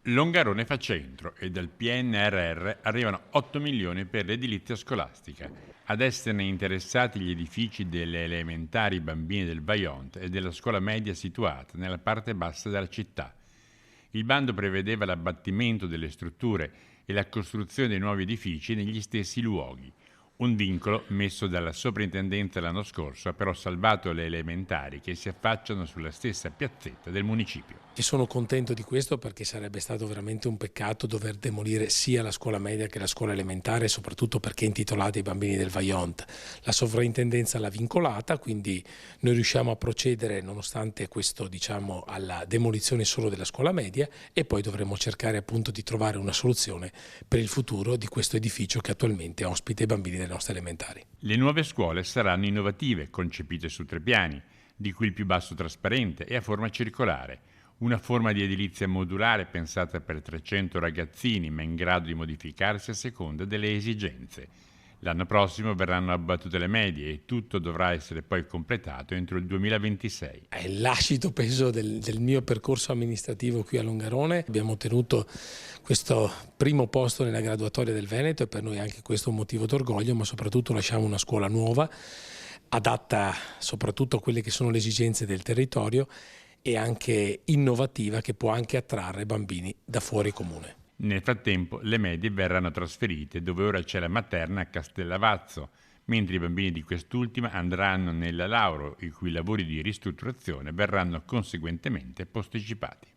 Longarone fa centro e dal PNRR arrivano 8 milioni per l'edilizia scolastica. Ad esserne interessati gli edifici delle elementari bambine del Vajont e della scuola media situata nella parte bassa della città. Il bando prevedeva l'abbattimento delle strutture e la costruzione dei nuovi edifici negli stessi luoghi. Un vincolo messo dalla soprintendenza l'anno scorso ha però salvato le elementari che si affacciano sulla stessa piazzetta del municipio. E sono contento di questo perché sarebbe stato veramente un peccato dover demolire sia la scuola media che la scuola elementare, soprattutto perché è intitolata ai bambini del Vajont. La sovrintendenza l'ha vincolata, quindi noi riusciamo a procedere nonostante questo, alla demolizione solo della scuola media, e poi dovremo cercare appunto di trovare una soluzione per il futuro di questo edificio che attualmente ospita i bambini delle nostre elementari. Le nuove scuole saranno innovative, concepite su 3 piani, di cui il più basso trasparente e a forma circolare. Una forma di edilizia modulare pensata per 300 ragazzini, ma in grado di modificarsi a seconda delle esigenze. L'anno prossimo verranno abbattute le medie e tutto dovrà essere poi completato entro il 2026. È l'ascito peso del mio percorso amministrativo qui a Longarone. Abbiamo ottenuto questo primo posto nella graduatoria del Veneto e per noi anche questo è un motivo d'orgoglio, ma soprattutto lasciamo una scuola nuova, adatta soprattutto a quelle che sono le esigenze del territorio e anche innovativa, che può anche attrarre bambini da fuori comune. Nel frattempo le medie verranno trasferite dove ora c'è la materna a Castellavazzo, mentre i bambini di quest'ultima andranno nella Lauro, i cui lavori di ristrutturazione verranno conseguentemente posticipati.